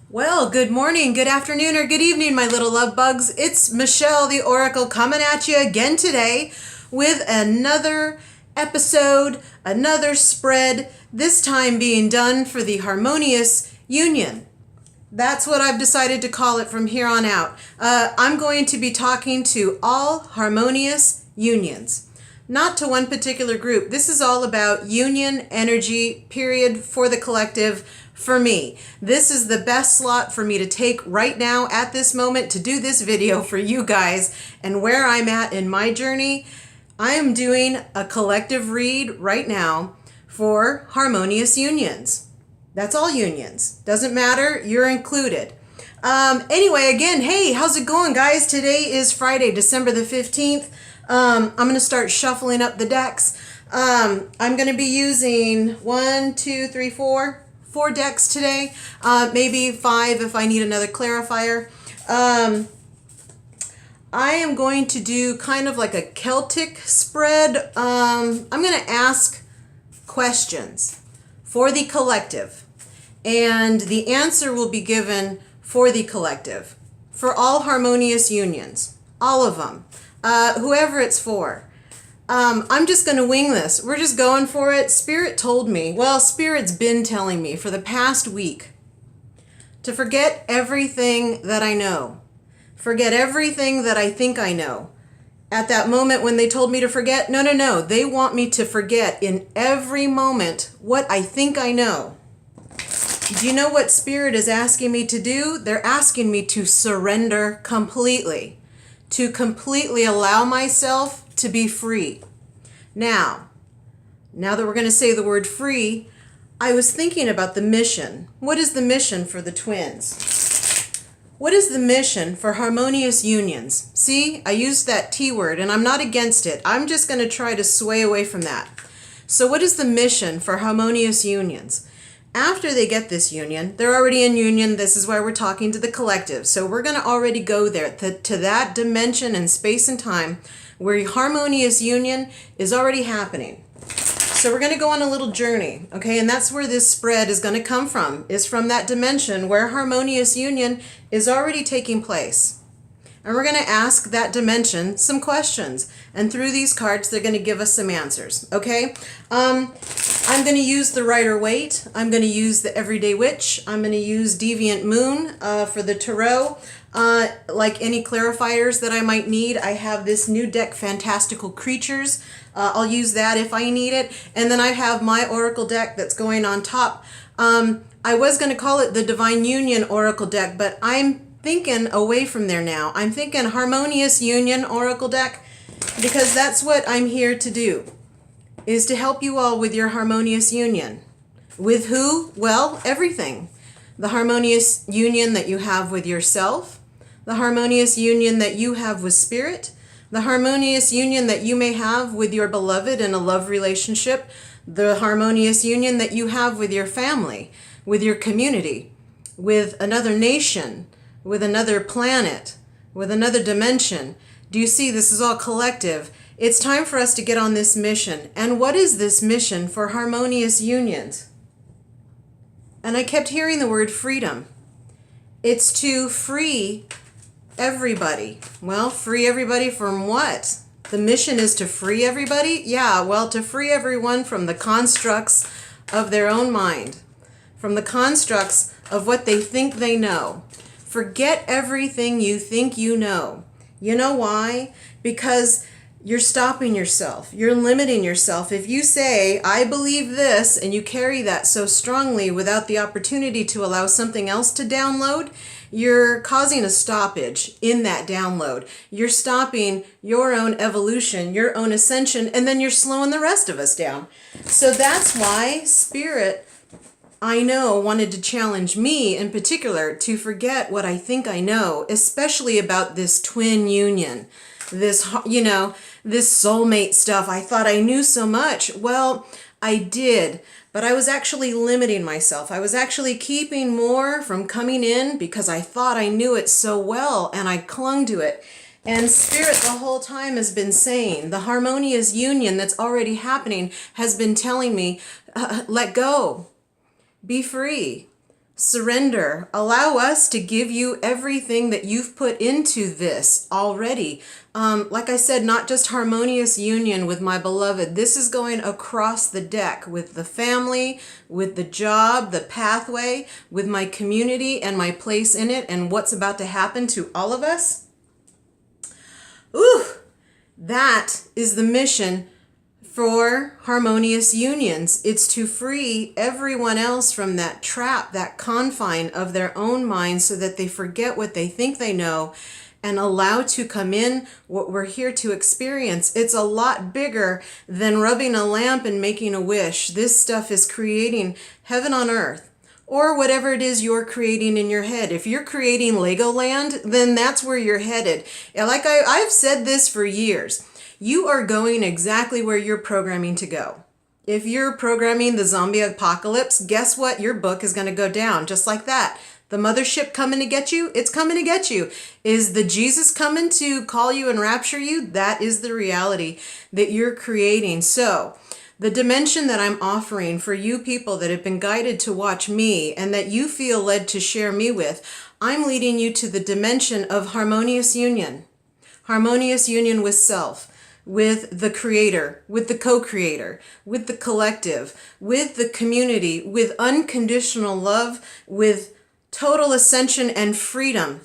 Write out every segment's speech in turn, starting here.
Well, good morning, good afternoon, or good evening, my little love bugs. It's Michelle the Oracle coming at you again today with another episode, another spread, this time being done for the Harmonious Union. That's what I've decided to call it from here on out. I'm going to be talking to all harmonious unions, not to one particular group. This is all about union energy, period, for the collective. For me, this is the best slot for me to take right now at this moment to do this video for you guys. And where I'm at in my journey, I am doing a collective read right now for harmonious unions. That's all unions. Doesn't matter, you're included. Anyway, again, hey, how's it going, guys? Today is Friday, December the 15th. I'm going to start shuffling up the decks. I'm going to be using 4 decks today, maybe 5 if I need another clarifier. I am going to do kind of like a Celtic spread. I'm going to ask questions for the collective, and the answer will be given for the collective, for all harmonious unions, all of them, whoever it's for. I'm just going to wing this. We're just going for it. Spirit told me, well, Spirit's been telling me for the past week to forget everything that I know. Forget everything that I think I know. At that moment when they told me to forget, no. They want me to forget in every moment what I think I know. Do you know what Spirit is asking me to do? They're asking me to surrender completely. To completely allow myself to be free. Now that we're going to say the word free, I was thinking about the mission. What is the mission for the twins? What is the mission for harmonious unions? See, I used that T word and I'm not against it. I'm just going to try to sway away from that. So what is the mission for harmonious unions? After they get this union, they're already in union. This is why we're talking to the collective. So we're going to already go there to that dimension and space and time where harmonious union is already happening. So we're going to go on a little journey, okay? And that's where this spread is going to come from, is from that dimension where harmonious union is already taking place. And we're going to ask that dimension some questions. And through these cards, they're going to give us some answers, okay? I'm going to use the Rider-Waite. I'm going to use the Everyday Witch. I'm going to use Deviant Moon for the Tarot. Like any clarifiers that I might need, I have this new deck, Fantastical Creatures. I'll use that if I need it. And then I have my Oracle deck that's going on top. I was going to call it the Divine Union Oracle deck, but I'm thinking away from there now. I'm thinking Harmonious Union Oracle deck, because that's what I'm here to do, is to help you all with your harmonious union. With who? Well, everything. The harmonious union that you have with yourself, the harmonious union that you have with Spirit, the harmonious union that you may have with your beloved in a love relationship, the harmonious union that you have with your family, with your community, with another nation, with another planet, with another dimension. Do you see, this is all collective. It's time for us to get on this mission. And what is this mission for harmonious unions? And I kept hearing the word freedom. It's to free everybody. Well, free everybody from what? The mission is to free everybody? Yeah, well, to free everyone from the constructs of their own mind, from the constructs of what they think they know. Forget everything you think you know. You know why? Because you're stopping yourself. You're limiting yourself. If you say, I believe this, and you carry that so strongly without the opportunity to allow something else to download, you're causing a stoppage in that download. You're stopping your own evolution, your own ascension, and then you're slowing the rest of us down. So that's why Spirit, I know, wanted to challenge me in particular to forget what I think I know, especially about this twin union, this, this soulmate stuff. I thought I knew so much. Well, I did, but I was actually limiting myself. I was actually keeping more from coming in because I thought I knew it so well, and I clung to it. And Spirit the whole time has been saying, the harmonious union that's already happening has been telling me, let go. Be free. Surrender. Allow us to give you everything that you've put into this already. Like I said, not just harmonious union with my beloved. This is going across the deck with the family, with the job, the pathway, with my community and my place in it and what's about to happen to all of us. Ooh, that is the mission for harmonious unions. It's to free everyone else from that trap, that confine of their own mind so that they forget what they think they know and allow to come in what we're here to experience. It's a lot bigger than rubbing a lamp and making a wish. This stuff is creating heaven on earth, or whatever it is you're creating in your head. If you're creating Legoland, then that's where you're headed. Like I've said this for years. You are going exactly where you're programming to go. If you're programming the zombie apocalypse, guess what? Your book is going to go down just like that. The mothership coming to get you, it's coming to get you. Is the Jesus coming to call you and rapture you? That is the reality that you're creating. So the dimension that I'm offering for you people that have been guided to watch me and that you feel led to share me with, I'm leading you to the dimension of harmonious union. Harmonious union with self, with the creator, with the co-creator, with the collective, with the community, with unconditional love, with total ascension and freedom.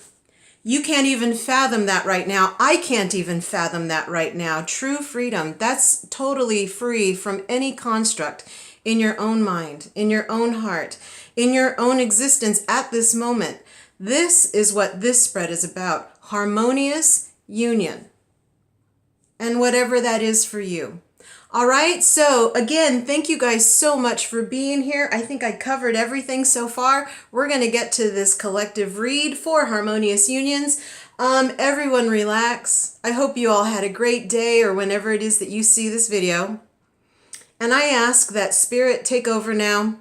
You can't even fathom that right now. I can't even fathom that right now. True freedom, that's totally free from any construct in your own mind, in your own heart, in your own existence at this moment. This is what this spread is about. Harmonious union. And whatever that is for you. All right, so again, thank you guys so much for being here. I think I covered everything so far. We're going to get to this collective read for harmonious unions. Everyone relax. I hope you all had a great day or whenever it is that you see this video. And I ask that spirit take over now.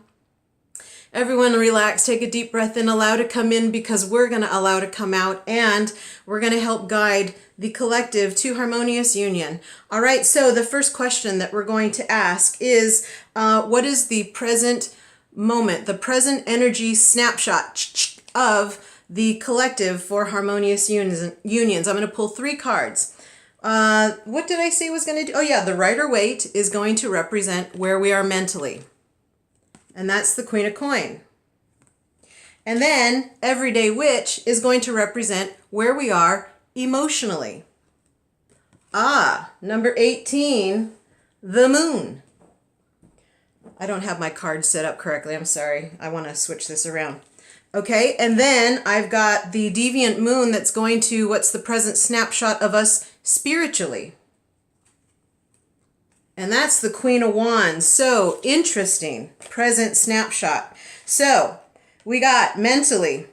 Everyone relax, take a deep breath in, allow to come in because we're going to allow to come out, and we're going to help guide the collective to harmonious union. All right, so the first question that we're going to ask is, what is the present moment, the present energy snapshot of the collective for harmonious unions? I'm going to pull 3 cards. What did I say was going to do? Oh yeah, the Rider-Waite is going to represent where we are mentally. And that's the Queen of Coin. And then Everyday Witch is going to represent where we are emotionally. Number 18, the Moon. I don't have my card set up correctly. I'm sorry. I want to switch this around. Okay, and then I've got the Deviant Moon that's going to, what's the present snapshot of us spiritually? And that's the Queen of Wands. So interesting. Present snapshot. So we got mentally.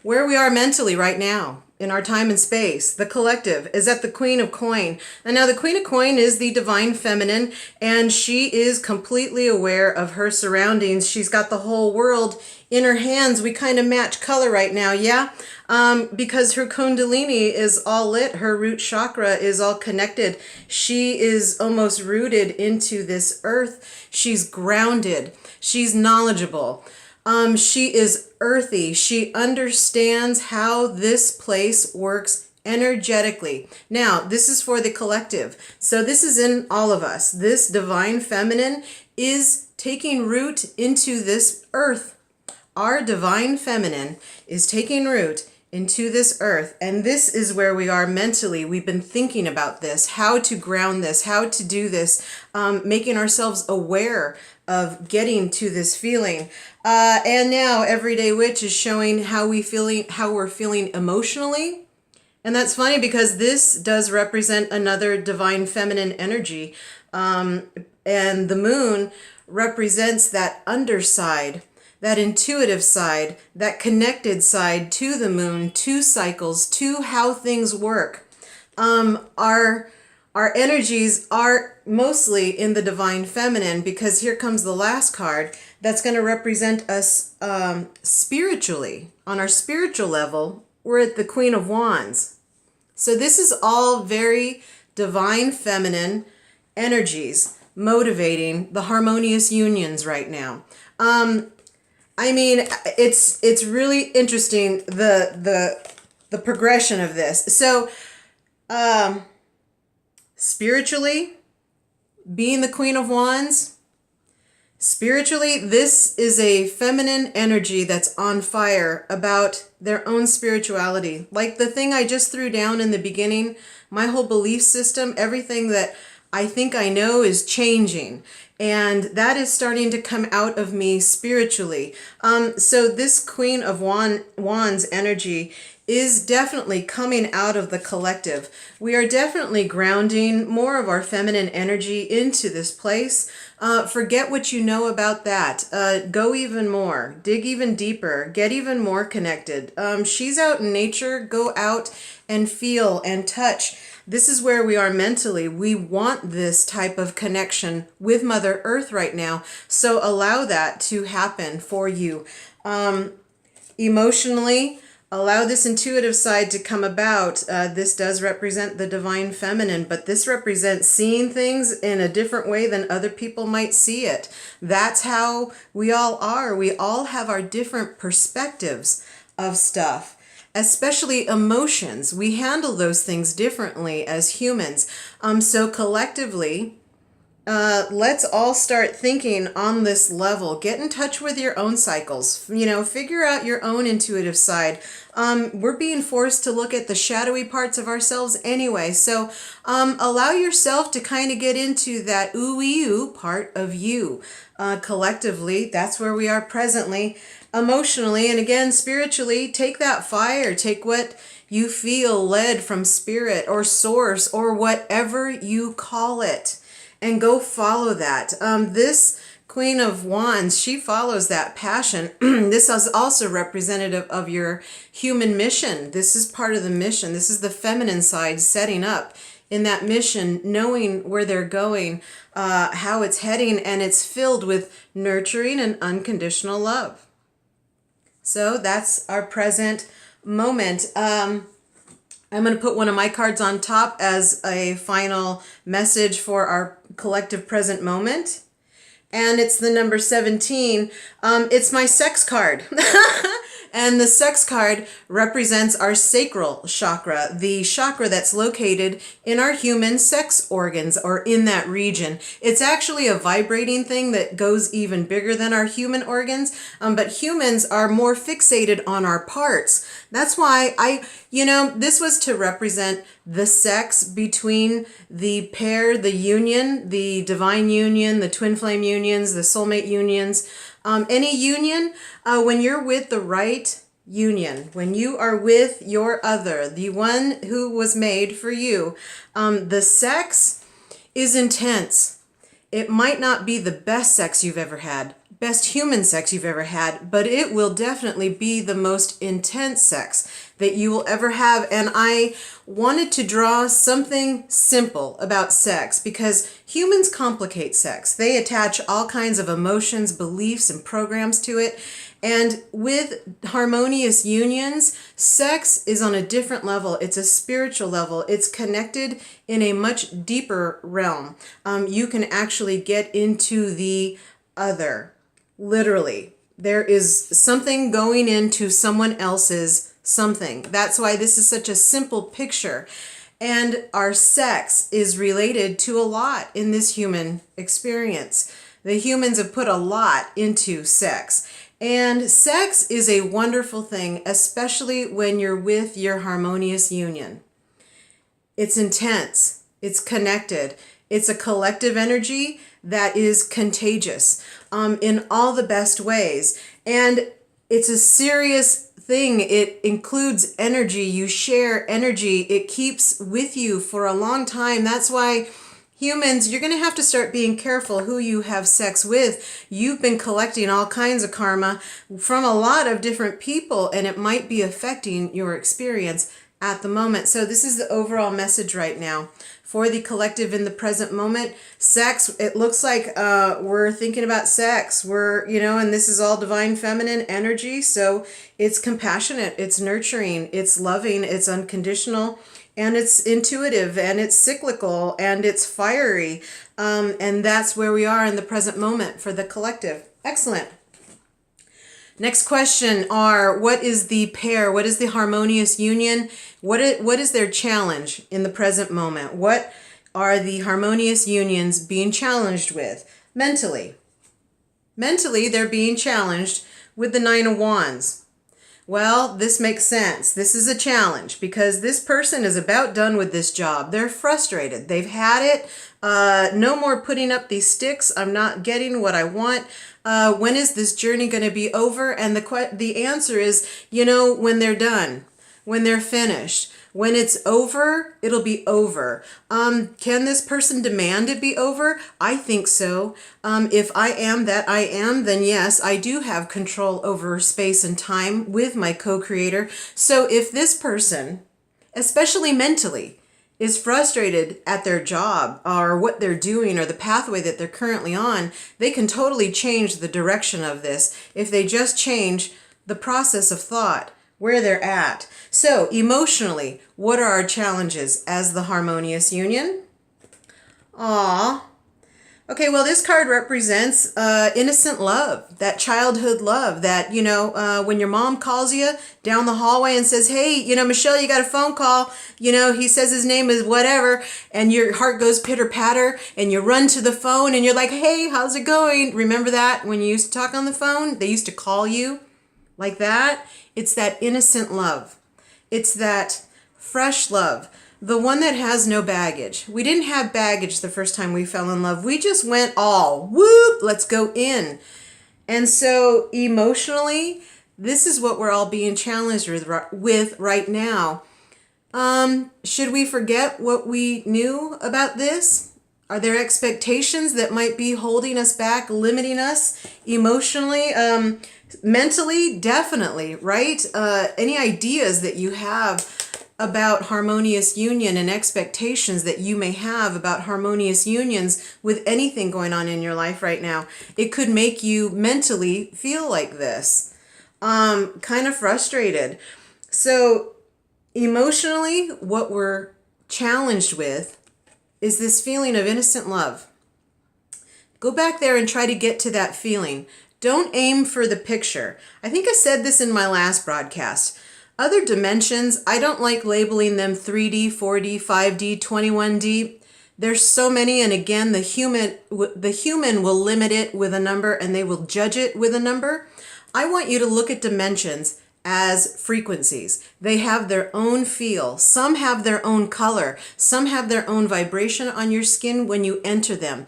Where we are mentally right now in our time and space. The collective is at the Queen of Coin. And now the Queen of Coin is the divine feminine, and she is completely aware of her surroundings. She's got the whole world in her hands. We kind of match color right now, yeah? Because her kundalini is all lit. Her root chakra is all connected. She is almost rooted into this earth. She's grounded. She's knowledgeable. She is earthy. She understands how this place works energetically. Now, this is for the collective. So this is in all of us. This divine feminine is taking root into this earth. Our divine feminine is taking root into this earth, and this is where we are mentally. We've been thinking about this, how to ground this, how to do this, making ourselves aware of getting to this feeling. And now Everyday Witch is showing how we're feeling emotionally. And that's funny because this does represent another divine feminine energy. And the Moon represents that underside, that intuitive side, that connected side to the Moon, to cycles, to how things work. Our energies are mostly in the divine feminine, because here comes the last card that's going to represent us spiritually. On our spiritual level, we're at the Queen of Wands. So this is all very divine feminine energies motivating the harmonious unions right now. I mean, it's really interesting, the progression of this. So, spiritually, being the Queen of Wands, spiritually, this is a feminine energy that's on fire about their own spirituality. Like the thing I just threw down in the beginning, my whole belief system, everything that I think I know is changing. And that is starting to come out of me spiritually. So this Queen of Wands energy is definitely coming out of the collective. We are definitely grounding more of our feminine energy into this place. Forget what you know about that. Go even more, dig even deeper, get even more connected. She's out in nature. Go out and feel and touch. This is where we are mentally. We want this type of connection with Mother Earth right now. So allow that to happen for you. Emotionally, allow this intuitive side to come about. This does represent the divine feminine, but this represents seeing things in a different way than other people might see it. That's how we all are. We all have our different perspectives of stuff. Especially emotions. We handle those things differently as humans. So collectively, let's all start thinking on this level. Get in touch with your own cycles. You know, figure out your own intuitive side. We're being forced to look at the shadowy parts of ourselves anyway. So allow yourself to kind of get into that ooh-ee-oo part of you. Collectively, that's where we are presently. Emotionally, and again, spiritually, take that fire. Take what you feel led from spirit or source or whatever you call it, and go follow that. This Queen of Wands, she follows that passion. This is also representative of your human mission. This is part of the mission. This is the feminine side setting up in that mission, knowing where they're going, how it's heading, and it's filled with nurturing and unconditional love. So that's our present moment. I'm going to put one of my cards on top as a final message for our collective present moment. And it's the number 17. It's my sex card. And the sex card represents our sacral chakra, the chakra that's located in our human sex organs or in that region. It's actually a vibrating thing that goes even bigger than our human organs, but humans are more fixated on our parts. That's why this was to represent the sex between the pair, the union, the divine union, the twin flame unions, the soulmate unions. Any union, when you're with the right union, when you are with your other, the one who was made for you, the sex is intense. It might not be the best sex you've ever had, best human sex you've ever had, but it will definitely be the most intense sex that you will ever have. And I wanted to draw something simple about sex because humans complicate sex. They attach all kinds of emotions, beliefs, and programs to it. And with harmonious unions, sex is on a different level. It's a spiritual level. It's connected in a much deeper realm. You can actually get into the other. Literally, there is something going into someone else's something. That's why this is such a simple picture. And our sex is related to a lot in this human experience. The humans have put a lot into sex. And sex is a wonderful thing, especially when you're with your harmonious union. It's intense. It's connected. It's a collective energy that is contagious in all the best ways. And it's a serious thing. It includes energy. You share energy. It keeps with you for a long time. That's why humans, you're going to have to start being careful who you have sex with. You've been collecting all kinds of karma from a lot of different people, and it might be affecting your experience at the moment. So this is the overall message right now for the collective in the present moment. Sex, it looks like we're thinking about sex. And this is all divine feminine energy. So it's compassionate, it's nurturing, it's loving, it's unconditional, and it's intuitive, and it's cyclical, and it's fiery. And that's where we are in the present moment for the collective. Excellent. Next question are, what is the pair? What is the harmonious union? What is their challenge in the present moment? What are the harmonious unions being challenged with mentally? Mentally, they're being challenged with the Nine of Wands. Well, this makes sense. This is a challenge because this person is about done with this job. They're frustrated. They've had it. No more putting up these sticks. I'm not getting what I want. When is this journey going to be over? And the answer is, when they're done, when they're finished. When it's over, it'll be over. Can this person demand it be over? I think so. If I am that I am, then yes, I do have control over space and time with my co-creator. So if this person, especially mentally, is frustrated at their job or what they're doing or the pathway that they're currently on, they can totally change the direction of this if they just change the process of thought, where they're at. So emotionally, what are our challenges as the harmonious union? Okay, well, this card represents innocent love, that childhood love that, when your mom calls you down the hallway and says, hey, Michelle, you got a phone call, he says his name is whatever, and your heart goes pitter patter, and you run to the phone and you're like, hey, how's it going? Remember that when you used to talk on the phone? They used to call you like that. It's that innocent love. It's that fresh love. The one that has no baggage. We didn't have baggage the first time we fell in love. We just went all, whoop, let's go in. And so emotionally, this is what we're all being challenged with right now. Should we forget what we knew about this? Are there expectations that might be holding us back, limiting us emotionally? Mentally, definitely, right? Any ideas that you have about harmonious union and expectations that you may have about harmonious unions with anything going on in your life right now, it could make you mentally feel like this, kind of frustrated. So emotionally, what we're challenged with is this feeling of innocent love. Go back there and try to get to that feeling. Don't aim for the picture. I think I said this in my last broadcast. Other dimensions, I don't like labeling them 3D, 4D, 5D, 21D. There's so many, and again, the human will limit it with a number and they will judge it with a number. I want you to look at dimensions as frequencies. They have their own feel. Some have their own color. Some have their own vibration on your skin when you enter them.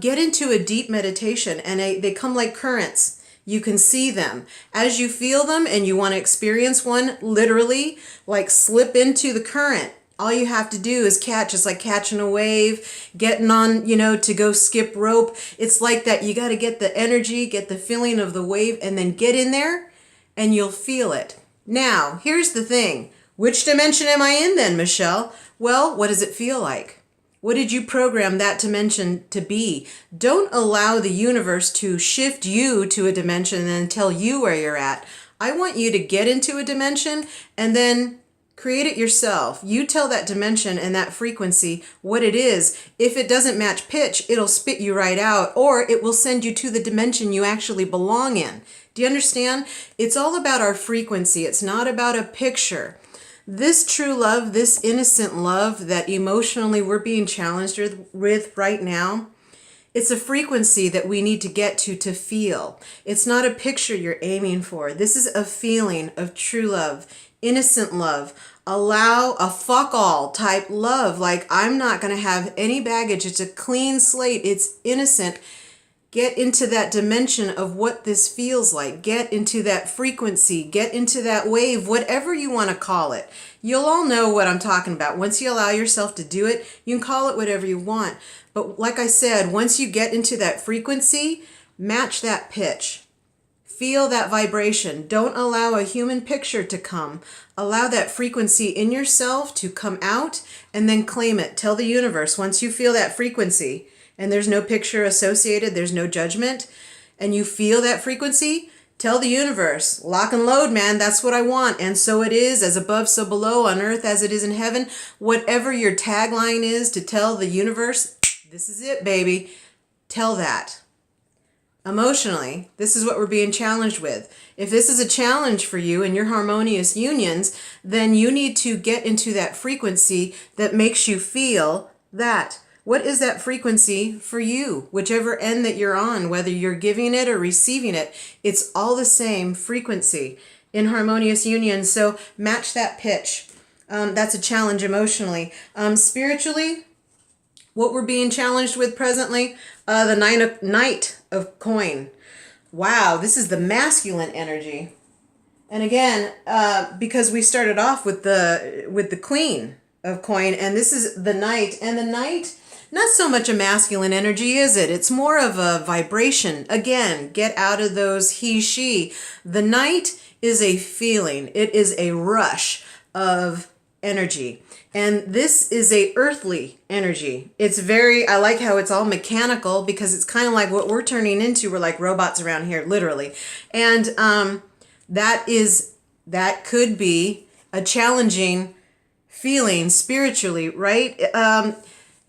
Get into a deep meditation and they come like currents. You can see them. As you feel them and you want to experience one, literally, like slip into the current. All you have to do is catch. It's like catching a wave, getting on, to go skip rope. It's like that. You got to get the energy, get the feeling of the wave, and then get in there and you'll feel it. Now, here's the thing. Which dimension am I in then, Michelle? Well, what does it feel like? What did you program that dimension to be? Don't allow the universe to shift you to a dimension and then tell you where you're at. I want you to get into a dimension and then create it yourself. You tell that dimension and that frequency what it is. If it doesn't match pitch, it'll spit you right out, or it will send you to the dimension you actually belong in. Do you understand? It's all about our frequency. It's not about a picture. This true love, this innocent love that emotionally we're being challenged with right now, it's a frequency that we need to get to feel. It's not a picture you're aiming for. This is a feeling of true love, innocent love. Allow a fuck all type love. Like, I'm not going to have any baggage. It's a clean slate. It's innocent. Get into that dimension of what this feels like. Get into that frequency. Get into that wave, whatever you want to call it. You'll all know what I'm talking about. Once you allow yourself to do it, you can call it whatever you want. But like I said, once you get into that frequency, match that pitch. Feel that vibration. Don't allow a human picture to come. Allow that frequency in yourself to come out and then claim it. Tell the universe, once you feel that frequency, and there's no picture associated, there's no judgment, and you feel that frequency, tell the universe, lock and load, man, that's what I want. And so it is, as above, so below, on earth as it is in heaven. Whatever your tagline is to tell the universe, this is it, baby. Tell that. emotionally, this is what we're being challenged with. If this is a challenge for you in your harmonious unions, then you need to get into that frequency that makes you feel that. What is that frequency for you? Whichever end that you're on, whether you're giving it or receiving it, it's all the same frequency in harmonious unions. So match that pitch. That's a challenge emotionally. Spiritually, what we're being challenged with presently, the Knight of Coin. Wow, this is the masculine energy. And again, because we started off with the Queen of Coin, and this is the Knight. And the Knight, not so much a masculine energy, is it? It's more of a vibration. Again, get out of those he, she. The Knight is a feeling. It is a rush of energy. And this is a earthly energy. It's I like how it's all mechanical, because it's kind of like what we're turning into. We're like robots around here, literally. And that could be a challenging feeling spiritually, right?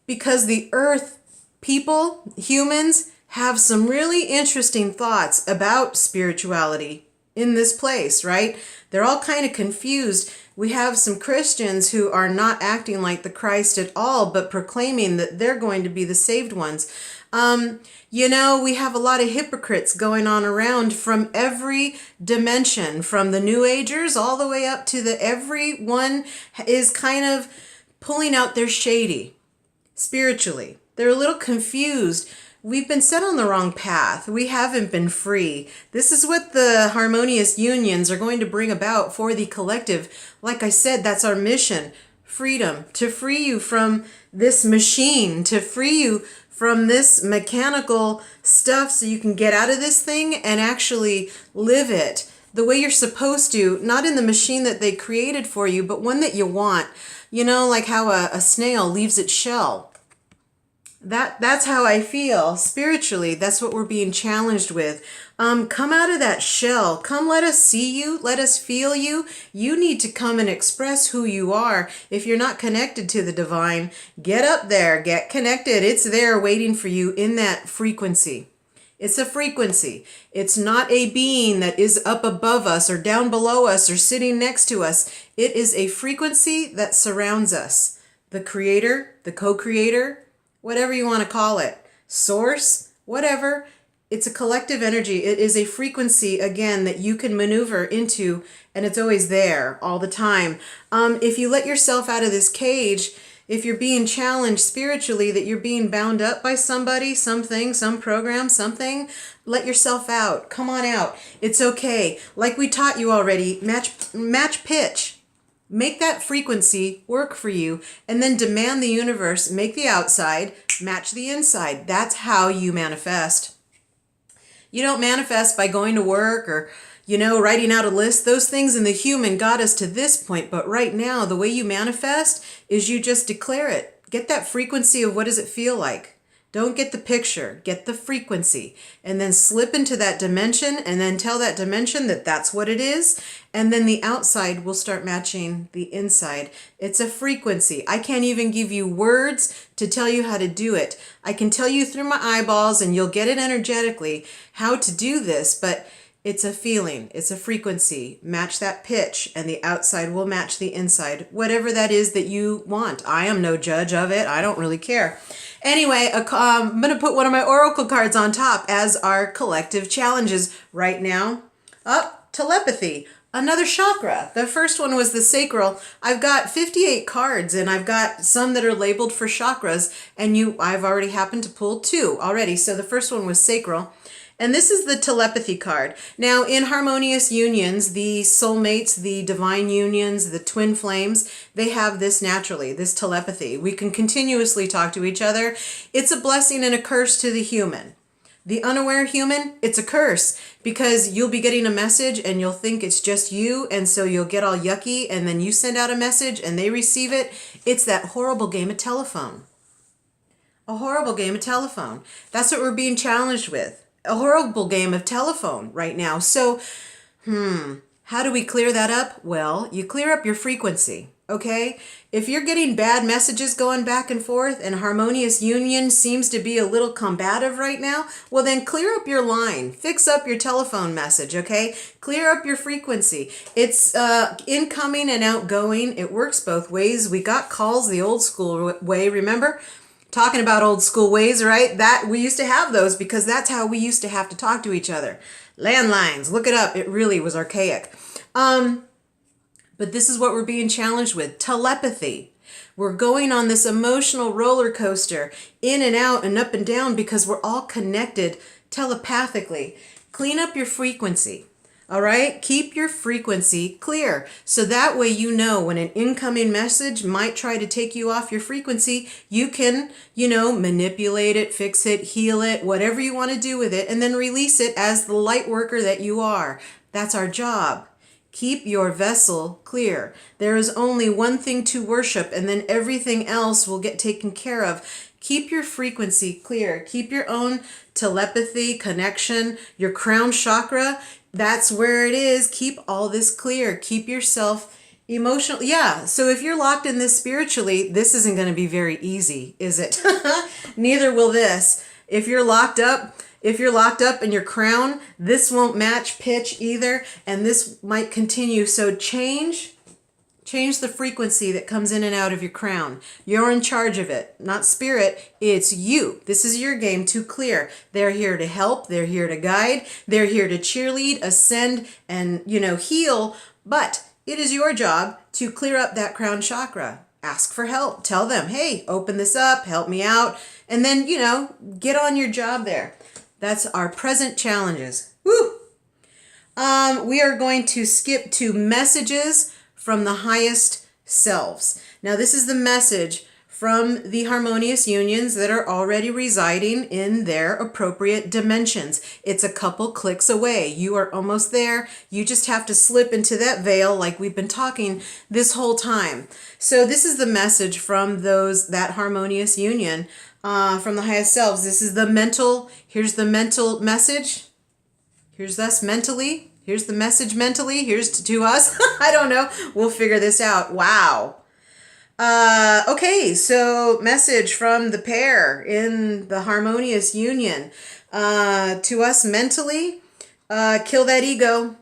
Because the earth people, humans, have some really interesting thoughts about spirituality in this place, right? They're all kind of confused. We have some Christians who are not acting like the Christ at all, but proclaiming that they're going to be the saved ones. We have a lot of hypocrites going on around from every dimension, from the New Agers all the way up to everyone is kind of pulling out their shady spiritually. They're a little confused. We've been set on the wrong path. We haven't been free. This is what the harmonious unions are going to bring about for the collective. Like I said, that's our mission. Freedom. To free you from this machine. To free you from this mechanical stuff so you can get out of this thing and actually live it the way you're supposed to. Not in the machine that they created for you, but one that you want. Like how a snail leaves its shell. That's how I feel spiritually. That's what we're being challenged with. Come out of that shell. Come, let us see you. Let us feel you. You need to come and express who you are. If you're not connected to the divine, get up there, get connected. It's there waiting for you in that frequency. It's a frequency. It's not a being that is up above us or down below us or sitting next to us. It is a frequency that surrounds us. The creator, the co-creator, whatever you want to call it, source, whatever. It's a collective energy. It is a frequency, again, that you can maneuver into, and it's always there all the time. If you let yourself out of this cage, if you're being challenged spiritually, that you're being bound up by somebody, something, some program, something, let yourself out. Come on out. It's okay. Like we taught you already, match pitch. Make that frequency work for you, and then demand the universe make the outside match the inside. That's how you manifest. You don't manifest by going to work or, writing out a list. Those things in the human got us to this point, but right now, the way you manifest is you just declare it. Get that frequency of what does it feel like. Don't get the picture, get the frequency, and then slip into that dimension and then tell that dimension that that's what it is. And then the outside will start matching the inside. It's a frequency. I can't even give you words to tell you how to do it. I can tell you through my eyeballs and you'll get it energetically how to do this, but it's a feeling, it's a frequency. Match that pitch and the outside will match the inside, whatever that is that you want. I am no judge of it. I don't really care. Anyway, I'm going to put one of my oracle cards on top as our collective challenges right now. Telepathy, another chakra. The first one was the sacral. I've got 58 cards and I've got some that are labeled for chakras, and I've already happened to pull 2 already. So the first one was sacral. And this is the telepathy card. Now, in harmonious unions, the soulmates, the divine unions, the twin flames, they have this naturally, this telepathy. We can continuously talk to each other. It's a blessing and a curse to the human. The unaware human, it's a curse, because you'll be getting a message and you'll think it's just you, and so you'll get all yucky, and then you send out a message and they receive it. It's that horrible game of telephone. A horrible game of telephone. That's what we're being challenged with. A horrible game of telephone right now. So, how do we clear that up? Well, you clear up your frequency. okay? If you're getting bad messages going back and forth and Harmonious Union seems to be a little combative right now, well then clear up your line. Fix up your telephone message, okay? Clear up your frequency. It's incoming and outgoing. It works both ways. We got calls the old school way, remember? Talking about old school ways, right? That we used to have those because that's how we used to have to talk to each other. Landlines, look it up. It really was archaic. But this is what we're being challenged with. Telepathy. We're going on this emotional roller coaster, in and out and up and down because we're all connected telepathically. Clean up your frequency. All right? Keep your frequency clear. So that way you know when an incoming message might try to take you off your frequency, you can, manipulate it, fix it, heal it, whatever you want to do with it, and then release it as the light worker that you are. That's our job. Keep your vessel clear. There is only one thing to worship, and then everything else will get taken care of. Keep your frequency clear. Keep your own telepathy, connection, your crown chakra. That's where it is. Keep all this clear. Keep yourself emotional. Yeah, so if you're locked in this spiritually, this isn't going to be very easy, is it? Neither will this. If you're locked up in your crown, this won't match pitch either, and this might continue. So change the frequency that comes in and out of your crown. You're in charge of it, not spirit. It's you. This is your game to clear. They're here to help. They're here to guide. They're here to cheerlead, ascend, and, heal. But it is your job to clear up that crown chakra. Ask for help. Tell them, hey, open this up, help me out. And then, get on your job there. That's our present challenges. Woo! We are going to skip to messages from the highest selves. Now, this is the message from the harmonious unions that are already residing in their appropriate dimensions. It's a couple clicks away. You are almost there. You just have to slip into that veil like we've been talking this whole time. So this is the message from that harmonious union. From the highest selves. This is here's the mental message. Here's us mentally. Here's the message mentally. Here's to us. I don't know. We'll figure this out. Wow. Okay, so message from the pair in the harmonious union. To us mentally, kill that ego.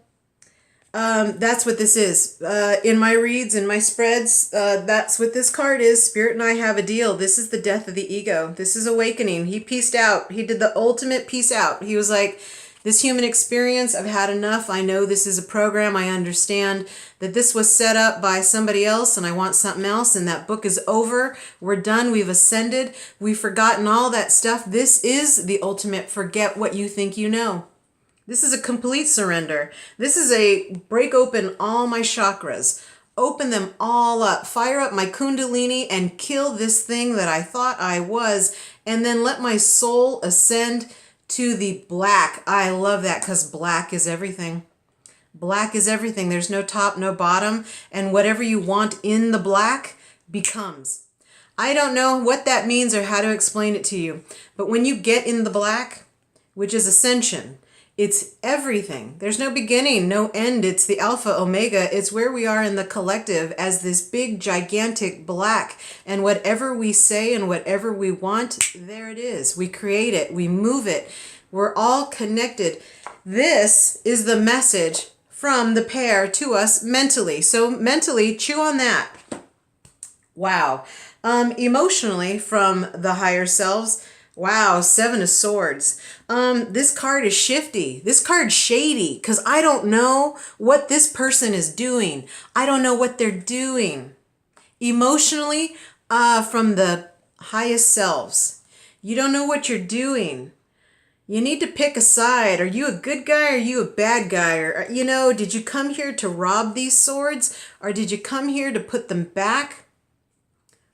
That's what this is. In my reads, in my spreads, that's what this card is. Spirit and I have a deal. This is the death of the ego. This is awakening. He peaced out. He did the ultimate peace out. He was like, this human experience, I've had enough. I know this is a program. I understand that this was set up by somebody else and I want something else, and that book is over. We're done. We've ascended. We've forgotten all that stuff. This is the ultimate forget what you think you know. This is a complete surrender. This is a break open all my chakras. Open them all up. Fire up my kundalini and kill this thing that I thought I was. And then let my soul ascend to the black. I love that because black is everything. Black is everything. There's no top, no bottom. And whatever you want in the black becomes. I don't know what that means or how to explain it to you. But when you get in the black, which is ascension, it's everything. There's no beginning, no end. It's the alpha, omega. It's where we are in the collective as this big, gigantic black. And whatever we say and whatever we want, there it is. We create it. We move it. We're all connected. This is the message from the pair to us mentally. So mentally, chew on that. Wow. Emotionally, from the higher selves, wow, 7 of Swords. This card is shifty. This card's shady because I don't know what this person is doing. I don't know what they're doing. Emotionally, from the highest selves. You don't know what you're doing. You need to pick a side. Are you a good guy or are you a bad guy? Or, did you come here to rob these swords or did you come here to put them back?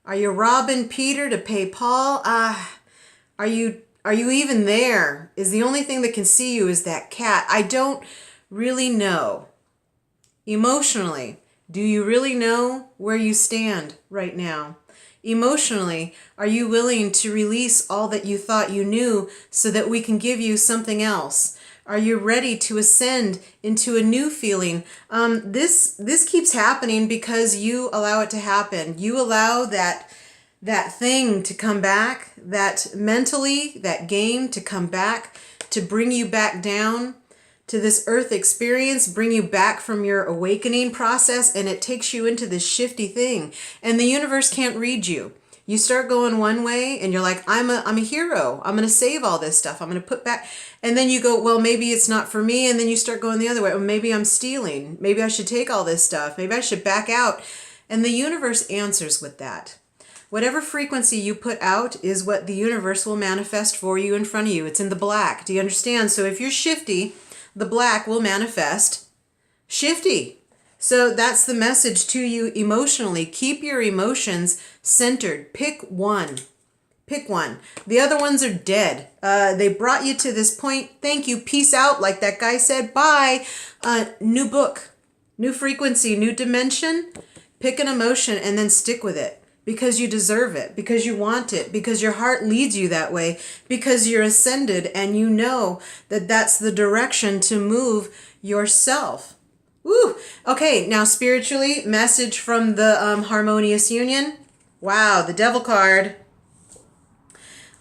Are you robbing Peter to pay Paul? Are you even there? Is the only thing that can see you is that cat? I don't really know. Emotionally, do you really know where you stand right now? Emotionally, are you willing to release all that you thought you knew so that we can give you something else? Are you ready to ascend into a new feeling? This keeps happening because you allow it to happen. You allow that thing to come back, that mentally, that game to come back, to bring you back down to this earth experience, bring you back from your awakening process, and it takes you into this shifty thing. And the universe can't read you. You start going one way and you're like, I'm a hero. I'm going to save all this stuff. I'm going to put back. And then you go, well, maybe it's not for me. And then you start going the other way. Well, maybe I'm stealing. Maybe I should take all this stuff. Maybe I should back out. And the universe answers with that. Whatever frequency you put out is what the universe will manifest for you in front of you. It's in the black. Do you understand? So if you're shifty, the black will manifest shifty. So that's the message to you emotionally. Keep your emotions centered. Pick one. Pick one. The other ones are dead. They brought you to this point. Thank you. Peace out. Like that guy said. Bye. New book. New frequency. New dimension. Pick an emotion and then stick with it. Because you deserve it. Because you want it. Because your heart leads you that way. Because you're ascended and you know that that's the direction to move yourself. Woo! Okay, now spiritually, message from the Harmonious Union. Wow, the Devil card.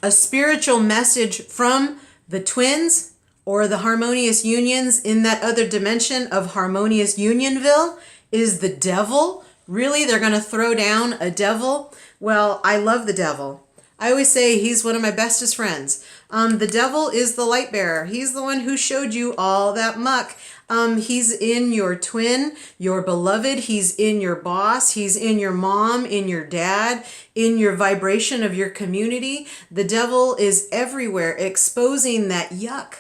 A spiritual message from the twins or the Harmonious Unions in that other dimension of Harmonious Unionville is the Devil. Really? They're going to throw down a devil? Well, I love the devil. I always say he's one of my bestest friends. The devil is the light bearer. He's the one who showed you all that muck. He's in your twin, your beloved. He's in your boss. He's in your mom, in your dad, in your vibration of your community. The devil is everywhere, exposing that yuck.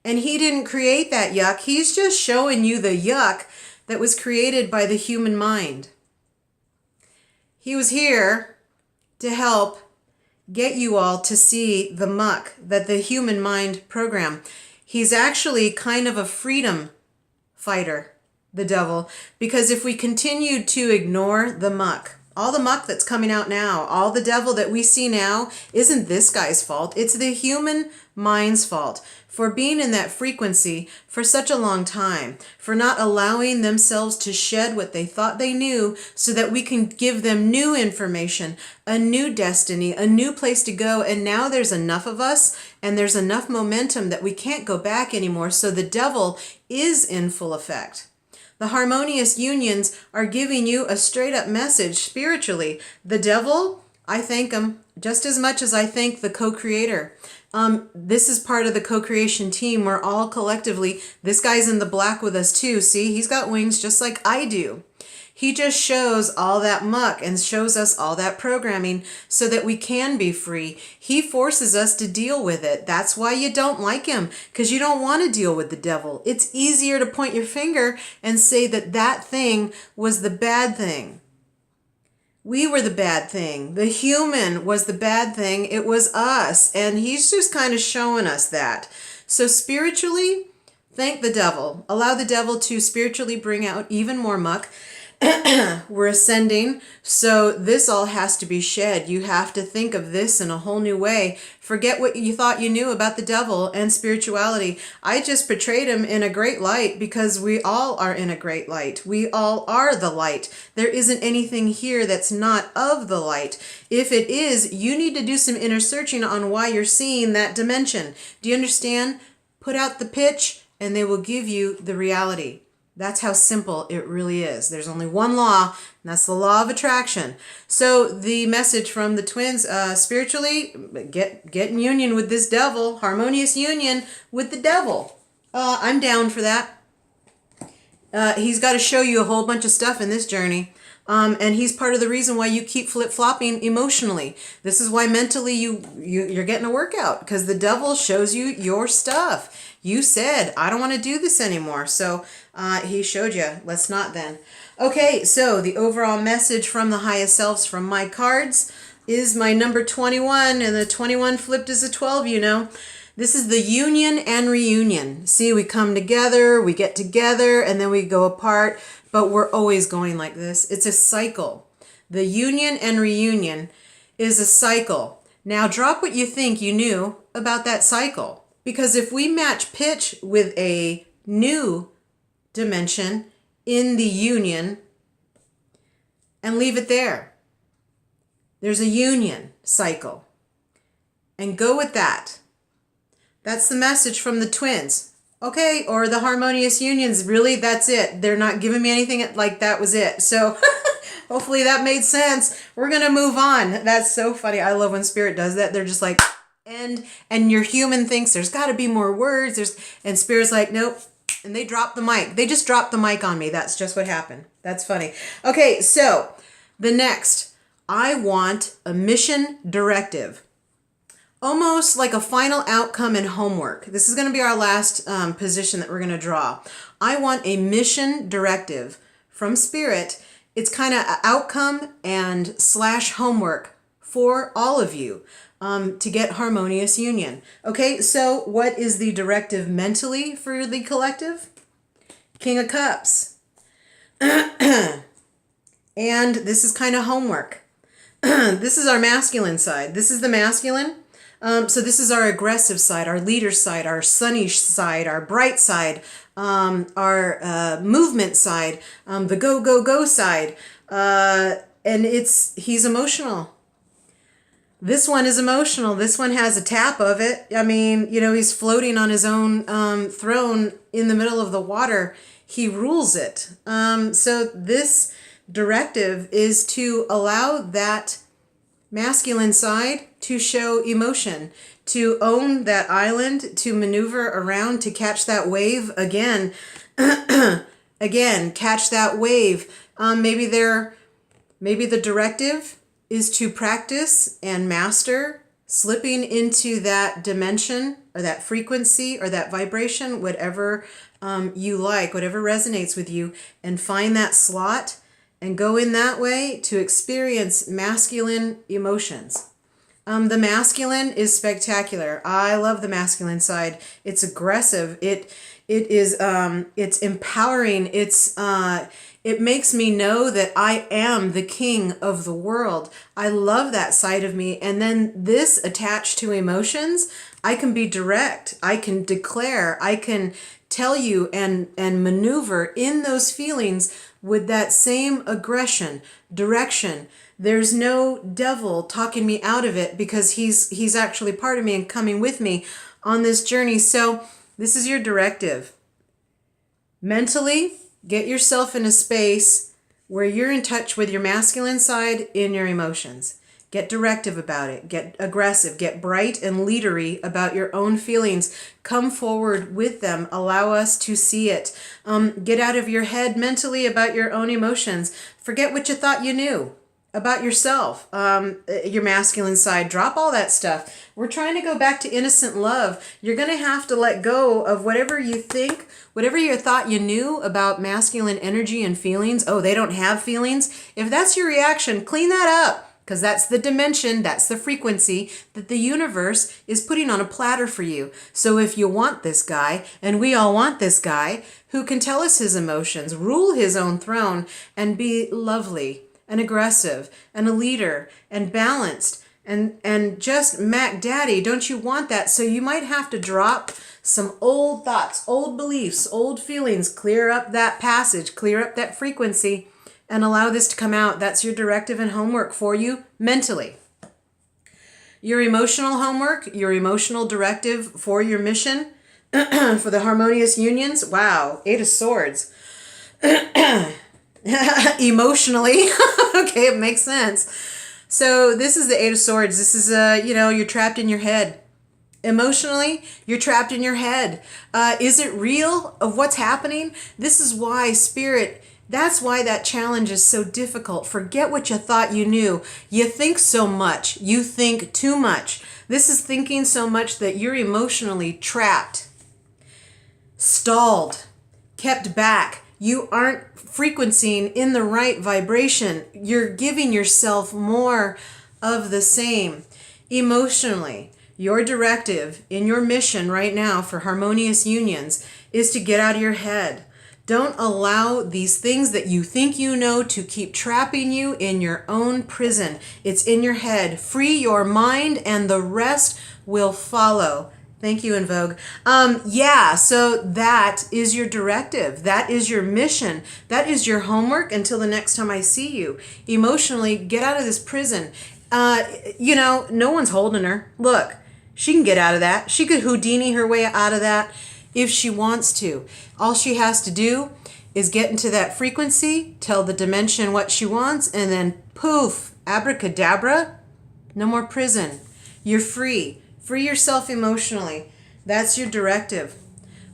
And he didn't create that yuck. He's just showing you the yuck that was created by the human mind. He was here to help get you all to see the muck that the human mind program. He's actually kind of a freedom fighter, the devil, because if we continue to ignore the muck, all the muck that's coming out now, all the devil that we see now, isn't this guy's fault. It's the human mind's fault for being in that frequency for such a long time, for not allowing themselves to shed what they thought they knew so that we can give them new information, a new destiny, a new place to go. And now there's enough of us and there's enough momentum that we can't go back anymore. So the devil is in full effect. The Harmonious Unions are giving you a straight up message spiritually. The devil, I thank him just as much as I thank the co-creator. This is part of the co-creation team. We're all collectively, this guy's in the black with us too. See, he's got wings just like I do. He just shows all that muck and shows us all that programming so that we can be free. He forces us to deal with it. That's why you don't like him, because you don't want to deal with the devil. It's easier to point your finger and say that that thing was the bad thing. We were the bad thing. The human was the bad thing. It was us. And he's just kind of showing us that. So spiritually, thank the devil. Allow the devil to spiritually bring out even more muck. We're ascending, so this all has to be shed. You have to think of this in a whole new way. Forget what you thought you knew about the devil and spirituality. I just portrayed him in a great light because we all are in a great light. We all are the light. There isn't anything here that's not of the light. If it is, you need to do some inner searching on why you're seeing that dimension. Do you understand? Put out the pitch and they will give you the reality. That's how simple it really is. There's only one law, and that's the law of attraction. So the message from the twins, spiritually, get in union with this devil, harmonious union with the devil. I'm down for that. He's got to show you a whole bunch of stuff in this journey. And he's part of the reason why you keep flip-flopping emotionally. This is why mentally you're getting a workout, because the devil shows you your stuff. You said, I don't want to do this anymore. So he showed you. Let's not then. Okay, so the overall message from the highest selves from my cards is my number 21, and the 21 flipped is a 12, you know. This is the union and reunion. See, we come together, we get together, and then we go apart, but we're always going like this. It's a cycle. The union and reunion is a cycle. Now drop what you think you knew about that cycle. Because if we match pitch with a new dimension in the union and leave it there, there's a union cycle, and go with that. That's the message from the twins. Okay, or the Harmonious Unions, really, that's it. They're not giving me anything like that was it. So hopefully that made sense. We're going to move on. That's so funny. I love when Spirit does that. They're just like, and your human thinks there's got to be more words. And Spirit's like, nope. And they drop the mic. They just dropped the mic on me. That's just what happened. That's funny. Okay, so the next, I want a mission directive. Almost like a final outcome and homework. This is going to be our last position that we're going to draw. I want a mission directive from Spirit. It's kind of outcome and / homework for all of you to get harmonious union. Okay, so what is the directive mentally for the collective? King of Cups. And this is kind of homework. This is our masculine side. This is the masculine. So this is our aggressive side, our leader side, our sunny side, our bright side, our movement side, the go, go, go side. And he's emotional. This one is emotional. This one has a tap of it. I mean, he's floating on his own throne in the middle of the water. He rules it. So this directive is to allow that masculine side to show emotion, to own that island, to maneuver around, to catch that wave again. Again, catch that wave. Maybe the directive is to practice and master slipping into that dimension or that frequency or that vibration, whatever you like, whatever resonates with you, and find that slot and go in that way to experience masculine emotions. The masculine is spectacular. I love the masculine side. It's aggressive. It's empowering. It makes me know that I am the king of the world. I love that side of me. And then this attached to emotions, I can be direct. I can declare. I can tell you and maneuver in those feelings with that same aggression, direction. There's no devil talking me out of it because he's actually part of me and coming with me on this journey. So this is your directive. Mentally, get yourself in a space where you're in touch with your masculine side in your emotions. Get directive about it. Get aggressive. Get bright and leadery about your own feelings. Come forward with them. Allow us to see it. Get out of your head mentally about your own emotions. Forget what you thought you knew about yourself, your masculine side. Drop all that stuff. We're trying to go back to innocent love. You're going to have to let go of whatever you think, whatever you thought you knew about masculine energy and feelings. Oh, they don't have feelings. If that's your reaction, clean that up. Because that's the dimension, that's the frequency that the universe is putting on a platter for you. So if you want this guy, and we all want this guy, who can tell us his emotions, rule his own throne, and be lovely and aggressive and a leader and balanced and just Mac Daddy, don't you want that? So you might have to drop some old thoughts, old beliefs, old feelings, clear up that passage, clear up that frequency, and allow this to come out. That's your directive and homework for you mentally. Your emotional homework, your emotional directive for your mission, for the Harmonious Unions. Wow, 8 of Swords. Emotionally. Okay, it makes sense. So this is the 8 of Swords. This is, you're trapped in your head. Emotionally, you're trapped in your head. Is it real of what's happening? This is why Spirit... That's why that challenge is so difficult. Forget what you thought you knew. You think so much. You think too much. This is thinking so much that you're emotionally trapped, stalled, kept back. You aren't frequencing in the right vibration. You're giving yourself more of the same. Emotionally, your directive in your mission right now for Harmonious Unions is to get out of your head. Don't allow these things that you think you know to keep trapping you in your own prison. It's in your head. Free your mind and the rest will follow. Thank you, In Vogue. Yeah, so that is your directive. That is your mission. That is your homework until the next time I see you. Emotionally, get out of this prison. No one's holding her. Look, she can get out of that. She could Houdini her way out of that if she wants to. All she has to do is get into that frequency, tell the dimension what she wants, and then poof, abracadabra, no more prison. You're free. Free yourself emotionally. That's your directive.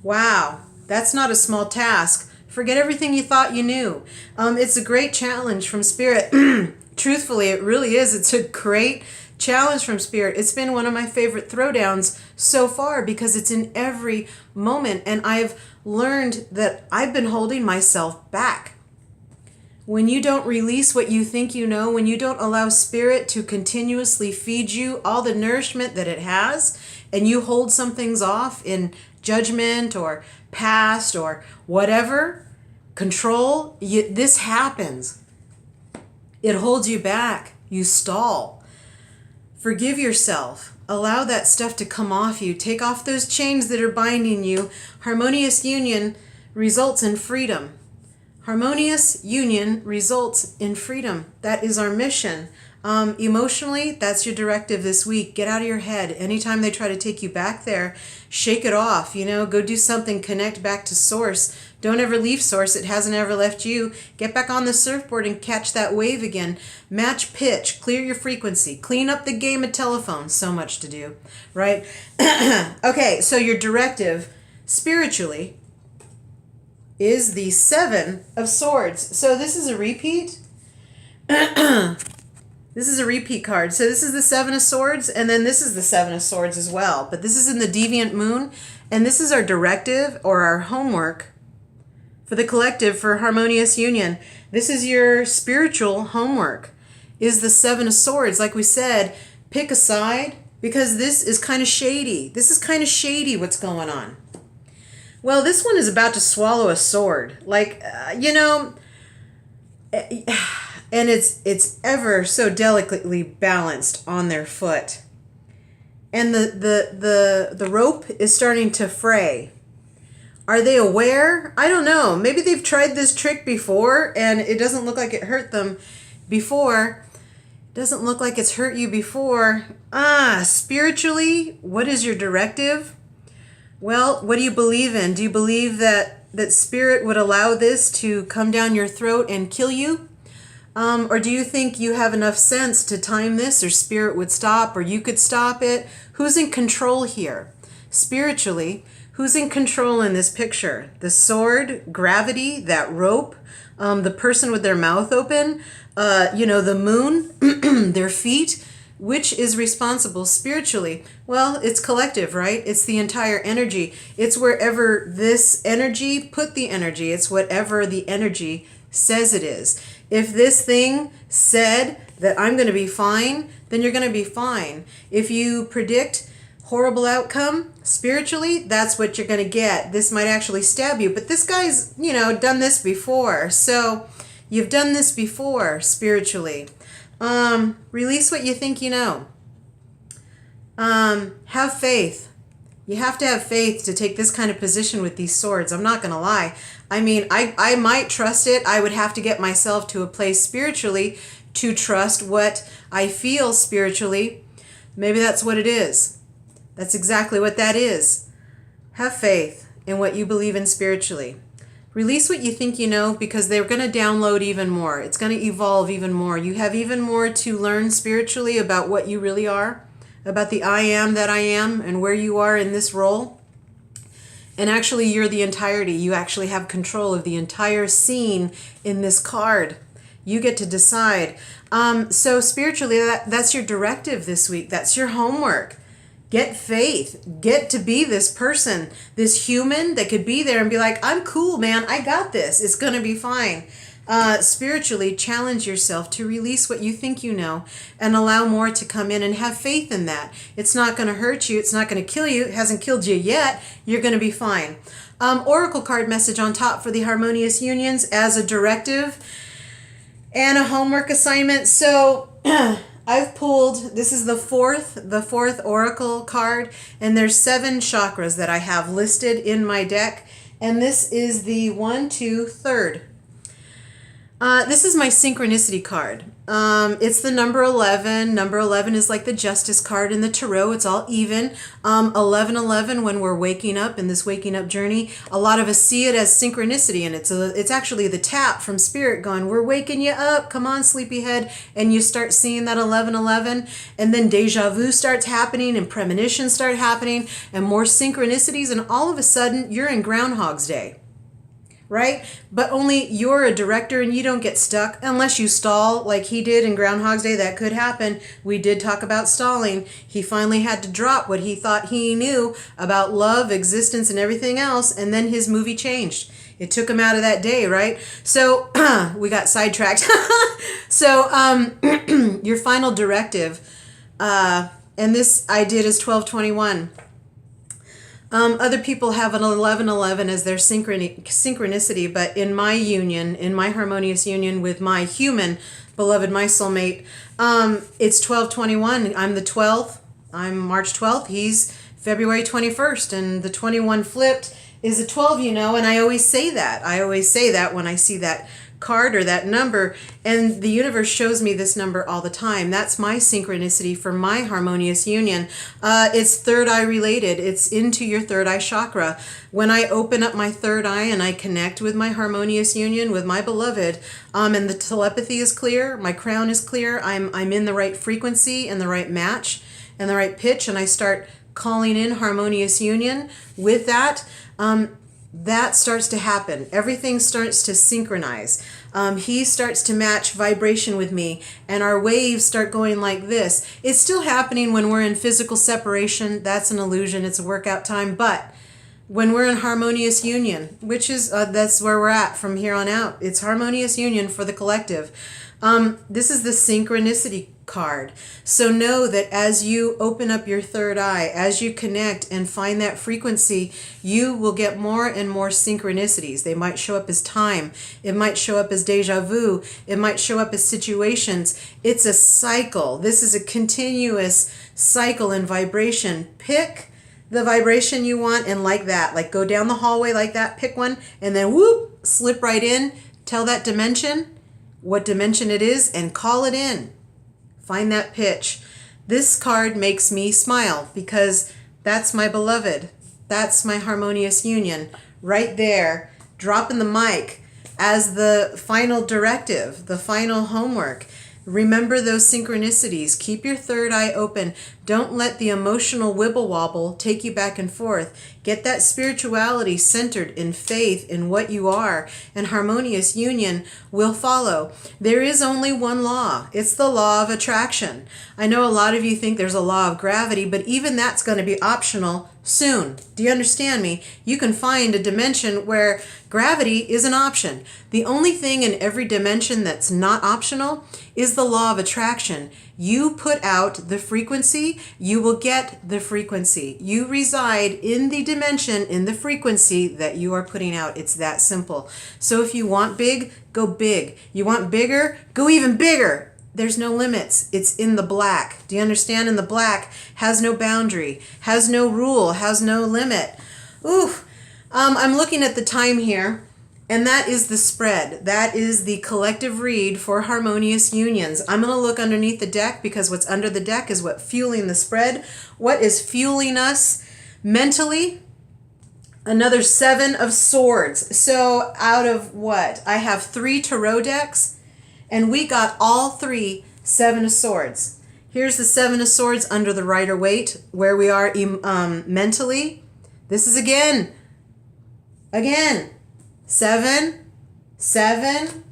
Wow, that's not a small task. Forget everything you thought you knew. It's a great challenge from Spirit. Truthfully, it really is. It's a great challenge from Spirit. It's been one of my favorite throwdowns so far because it's in every moment, and I've learned that I've been holding myself back. When you don't release what you think you know, when you don't allow Spirit to continuously feed you all the nourishment that it has, and you hold some things off in judgment or past or whatever, control, this happens. It holds you back. You stall. Forgive yourself. Allow that stuff to come off you. Take off those chains that are binding you. Harmonious union results in freedom. Harmonious union results in freedom. That is our mission. Emotionally, that's your directive this week. Get out of your head. Anytime they try to take you back there, shake it off. Go do something. Connect back to source. Don't ever leave source. It hasn't ever left you. Get back on the surfboard and catch that wave again. Match pitch. Clear your frequency. Clean up the game of telephone. So much to do, right? Okay, so your directive spiritually is the 7 of Swords. So this is a repeat. This is a repeat card. So this is the 7 of Swords, and then this is the 7 of Swords as well. But this is in the Deviant Moon, and this is our directive or our homework for the collective for Harmonious Union. This is your spiritual homework, is the 7 of Swords. Like we said, pick a side because this is kind of shady. This is kind of shady what's going on. Well, this one is about to swallow a sword. And it's ever so delicately balanced on their foot. And the rope is starting to fray. Are they aware? I don't know. Maybe they've tried this trick before and it doesn't look like it hurt them before. It doesn't look like it's hurt you before. Spiritually, what is your directive? Well, what do you believe in? Do you believe that Spirit would allow this to come down your throat and kill you? Or do you think you have enough sense to time this, or Spirit would stop, or you could stop it? Who's in control here? Spiritually, who's in control in this picture? The sword, gravity, that rope, the person with their mouth open, the moon, their feet. Which is responsible spiritually? Well, it's collective, right? It's the entire energy. It's wherever this energy put the energy. It's whatever the energy says it is. If this thing said that I'm going to be fine, then you're going to be fine. If you predict horrible outcome spiritually, that's what you're going to get. This might actually stab you, but this guy's, done this before. So you've done this before spiritually. Release what you think you know. Have faith. You have to have faith to take this kind of position with these swords. I'm not going to lie. I mean, I might trust it. I would have to get myself to a place spiritually to trust what I feel spiritually. Maybe that's what it is. That's exactly what that is. Have faith in what you believe in spiritually. Release what you think you know, because they're going to download even more. It's going to evolve even more. You have even more to learn spiritually about what you really are, about the I am that I am, and where you are in this role. And actually, you're the entirety. You actually have control of the entire scene in this card. You get to decide. So spiritually, that's your directive this week. That's your homework. Get faith. Get to be this person, this human that could be there and be like, I'm cool, man. I got this. It's going to be fine. Spiritually, challenge yourself to release what you think you know and allow more to come in, and have faith in that. It's not going to hurt you. It's not going to kill you. It hasn't killed you yet. You're going to be fine. Oracle card message on top for the Harmonious Unions as a directive and a homework assignment. So I've pulled, this is the fourth oracle card, and there's 7 chakras that I have listed in my deck, and this is the 1, 2, 3rd. This is my synchronicity card. It's the number 11. Number 11 is like the justice card in the tarot. It's all even. 11, when we're waking up in this waking up journey, a lot of us see it as synchronicity, and it's actually the tap from spirit going, we're waking you up. Come on, sleepyhead. And you start seeing that 11, and then deja vu starts happening, and premonitions start happening, and more synchronicities, and all of a sudden you're in Groundhog's Day. Right? But only you're a director and you don't get stuck unless you stall like he did in Groundhog's Day. That could happen. We did talk about stalling. He finally had to drop what he thought he knew about love, existence, and everything else, and then his movie changed. It took him out of that day, right? So we got sidetracked. So your final directive, and this I did is 1221. Other people have an 11 as their synchronicity, but in my union, in my harmonious union with my human beloved, my soulmate, it's 1221. I'm the 12th. I'm March 12th. He's February 21st, and the 21 flipped is a 12, and I always say that. I always say that when I see that card or that number, and the universe shows me this number all the time. That's my synchronicity for my harmonious union. It's third eye related. It's into your third eye chakra. When I open up my third eye and I connect with my harmonious union with my beloved, and the telepathy is clear, my crown is clear, I'm in the right frequency and the right match and the right pitch, and I start calling in harmonious union with that, that starts to happen. Everything starts to synchronize. He starts to match vibration with me, and our waves start going like this. It's still happening when we're in physical separation. That's an illusion. It's a workout time. But when we're in harmonious union, which is that's where we're at from here on out. It's harmonious union for the collective. This is the synchronicity card. So know that as you open up your third eye, as you connect and find that frequency, you will get more and more synchronicities. They might show up as time. It might show up as deja vu. It might show up as situations. It's a cycle. This is a continuous cycle and vibration. Pick the vibration you want, and like that, like go down the hallway like that, pick one, and then whoop, slip right in, tell that dimension what dimension it is, and call it in. Find that pitch. This card makes me smile because that's my beloved. That's my harmonious union right there, dropping the mic as the final directive, the final homework. Remember those synchronicities. Keep your third eye open. Don't let the emotional wibble wobble take you back and forth. Get that spirituality centered in faith in what you are, and harmonious union will follow. There is only one law. It's the law of attraction. I know a lot of you think there's a law of gravity, but even that's going to be optional soon. Do you understand me? You can find a dimension where gravity is an option. The only thing in every dimension that's not optional is the law of attraction. You put out the frequency, you will get the frequency. You reside in the dimension, in the frequency that you are putting out. It's that simple. So if you want big, go big. You want bigger, go even bigger. There's no limits. It's in the black. Do you understand? In the black has no boundary, has no rule, has no limit. Oof. I'm looking at the time here, and that is the spread. That is the collective read for harmonious unions. I'm going to look underneath the deck because what's under the deck is what's fueling the spread. What is fueling us mentally? Another 7 of swords. So out of what? I have 3 tarot decks, and we got all 3 7 of swords. Here's the 7 of swords under the Rider-Waite, where we are mentally. This is again, 7, 7.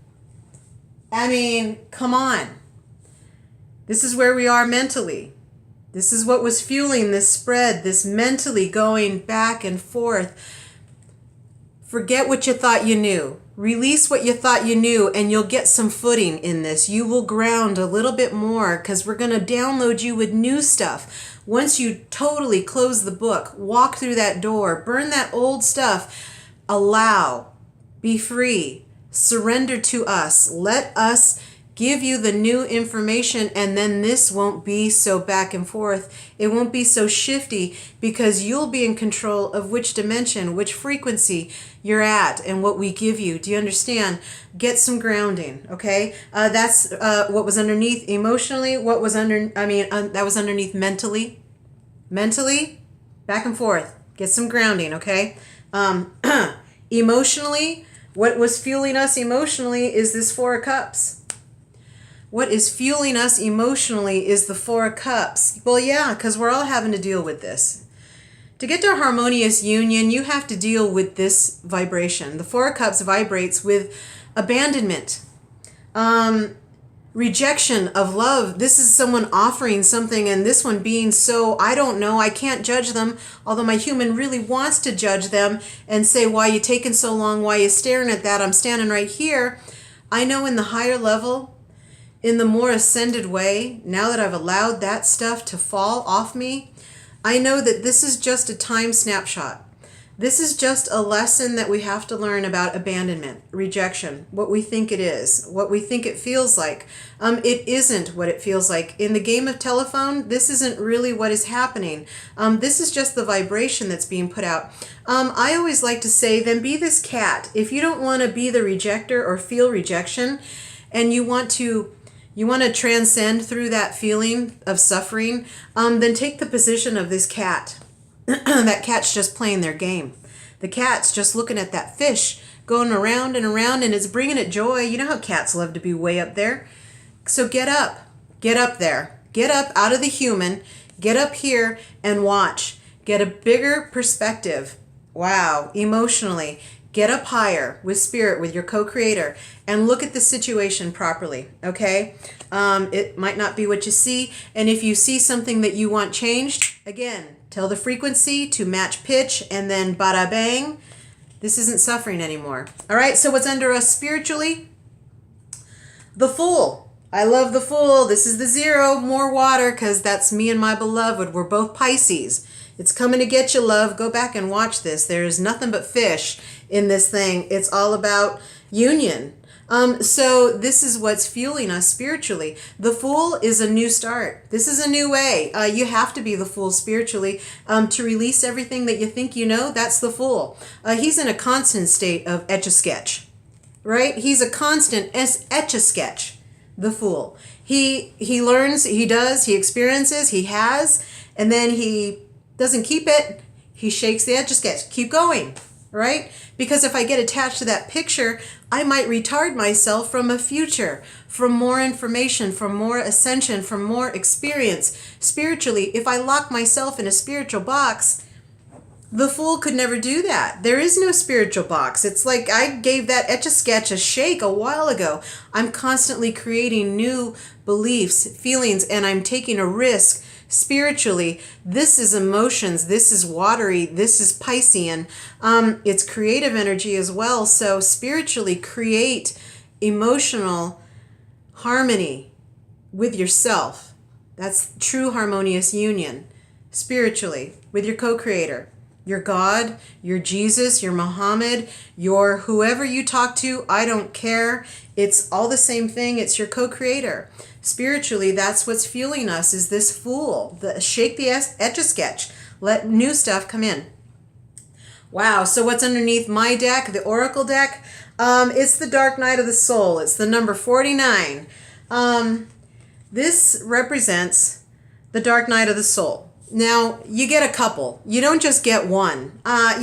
I mean, come on. This is where we are mentally. This is what was fueling this spread, this mentally going back and forth. Forget what you thought you knew. Release what you thought you knew, and you'll get some footing in this. You will ground a little bit more because we're going to download you with new stuff. Once you totally close the book, walk through that door, burn that old stuff, allow, be free, surrender to us. Let us give you the new information, and then this won't be so back and forth. It won't be so shifty because you'll be in control of which dimension, which frequency you're at, and what we give you. Do you understand? Get some grounding, okay? That's what was underneath emotionally. What was that was underneath mentally. Mentally, back and forth. Get some grounding, okay? Emotionally, what was fueling us emotionally is this Four of Cups. What is fueling us emotionally is the Four of Cups. Well, yeah, because we're all having to deal with this. To get to a harmonious union, you have to deal with this vibration. The Four of Cups vibrates with abandonment, rejection of love. This is someone offering something, and this one being so, I don't know, I can't judge them, although my human really wants to judge them and say, why you taking so long, why you staring at that, I'm standing right here. I know in the higher level, in the more ascended way, now that I've allowed that stuff to fall off me, I know that this is just a time snapshot. This is just a lesson that we have to learn about abandonment, rejection, what we think it is, what we think it feels like. It isn't what it feels like. In the game of telephone, this isn't really what is happening. This is just the vibration that's being put out. I always like to say, then be this cat. If you don't want to be the rejecter or feel rejection, and you want to transcend through that feeling of suffering, then take the position of this cat. That cat's just playing their game. The cat's just looking at that fish going around and around, and it's bringing it joy. You know how cats love to be way up there. So get up there. Get up out of the human. Get up here and watch. Get a bigger perspective. Wow, emotionally. Get up higher with spirit, with your co-creator, and look at the situation properly, okay? It might not be what you see, and if you see something that you want changed, again, tell the frequency to match pitch, and then bada bang, this isn't suffering anymore. All right, so what's under us spiritually? The Fool. I love the Fool. This is the 0, more water, because that's me and my beloved. We're both Pisces. It's coming to get you, love. Go back and watch this. There is nothing but fish in this thing. It's all about union. So this is what's fueling us spiritually. The Fool is a new start. This is a new way. You have to be the Fool spiritually to release everything that you think you know. That's the Fool. He's in a constant state of etch-a-sketch, right? He's a constant etch-a-sketch, the Fool. He learns, he does, he experiences, he has, and then he doesn't keep it. He shakes the etch-a-sketch. Keep going, right? Because if I get attached to that picture, I might retard myself from a future, from more information, from more ascension, from more experience. Spiritually, if I lock myself in a spiritual box, the Fool could never do that. There is no spiritual box. It's like I gave that etch-a-sketch a shake a while ago. I'm constantly creating new beliefs, feelings, and I'm taking a risk. Spiritually, this is emotions, this is watery, this is Piscean. It's creative energy as well. So spiritually, create emotional harmony with yourself. That's true harmonious union. Spiritually, with your co-creator, your God, your Jesus, your Muhammad, your whoever you talk to, I don't care. It's all the same thing. It's your co-creator. Spiritually, that's what's fueling us, is this Fool. Shake the etch-a-sketch. Let new stuff come in. Wow, so what's underneath my deck, the Oracle deck? It's the Dark Night of the Soul. It's the number 49. This represents the Dark Night of the Soul. Now, you get a couple. You don't just get one. At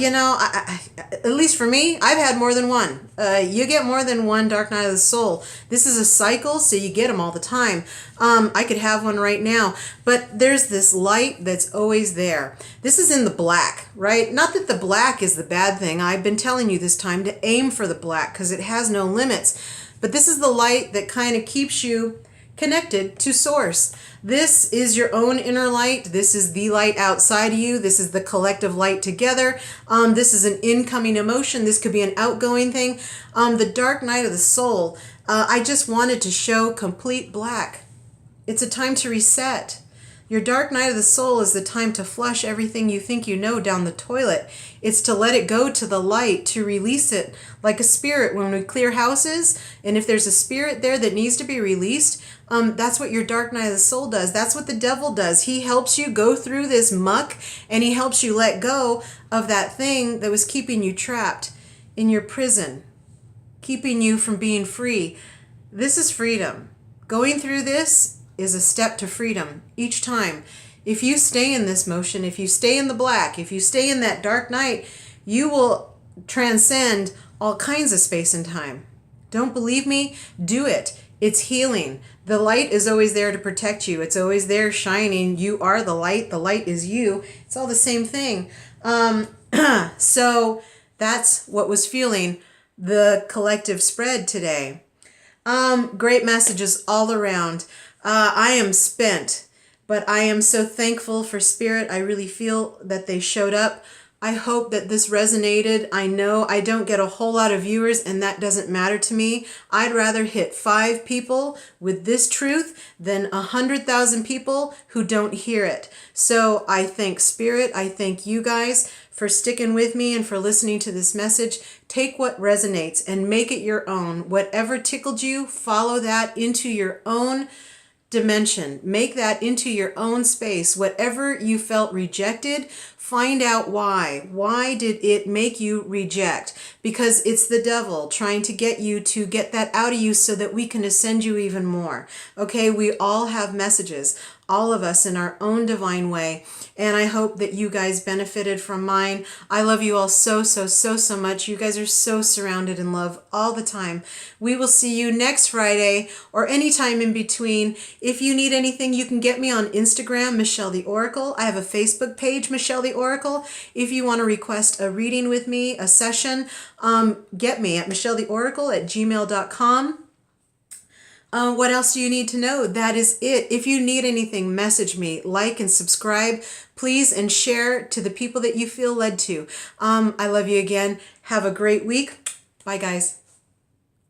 least for me, I've had more than one. You get more than one Dark Night of the Soul. This is a cycle, so you get them all the time. I could have one right now, but there's this light that's always there. This is in the black, right? Not that the black is the bad thing. I've been telling you this time to aim for the black because it has no limits. But this is the light that kind of keeps you connected to source. This is your own inner light. This is the light outside of you. This is the collective light together. This is an incoming emotion. This could be an outgoing thing. The Dark Night of the Soul, I just wanted to show complete black. It's a time to reset. Your dark night of the soul is the time to flush everything you think you know down the toilet. It's to let it go to the light, to release it like a spirit when we clear houses. And if there's a spirit there that needs to be released, that's what your dark night of the soul does. That's what the devil does. He helps you go through this muck, and he helps you let go of that thing that was keeping you trapped in your prison, keeping you from being free. This is freedom. Going through this is a step to freedom each time. If you stay in this motion, if you stay in the black, if you stay in that dark night, you will transcend all kinds of space and time. Don't believe me? Do it. It's healing. The light is always there to protect you. It's always there shining. You are the light. The light is you. It's all the same thing. So that's what was fueling the collective spread today. Great messages all around. I am spent, but I am so thankful for Spirit. I really feel that they showed up. I hope that this resonated. I know I don't get a whole lot of viewers, and that doesn't matter to me. I'd rather hit 5 people with this truth than 100,000 people who don't hear it. So I thank Spirit. I thank you guys for sticking with me and for listening to this message. Take what resonates and make it your own. Whatever tickled you, follow that into your own dimension. Make that into your own space. Whatever you felt rejected, find out why. Why did it make you reject? Because it's the devil trying to get you to get that out of you so that we can ascend you even more. Okay, we all have messages, all of us in our own divine way. And I hope that you guys benefited from mine. I love you all so much. You guys are so surrounded in love all the time. We will see you next Friday or anytime in between. If you need anything, you can get me on Instagram, Michelle the Oracle. I have a Facebook page, Michelle the Oracle. If you want to request a reading with me, a session, get me at michelletheoracle@gmail.com. What else do you need to know? That is it. If you need anything, message me, like and subscribe, please, and share to the people that you feel led to. I love you again. Have a great week. Bye, guys.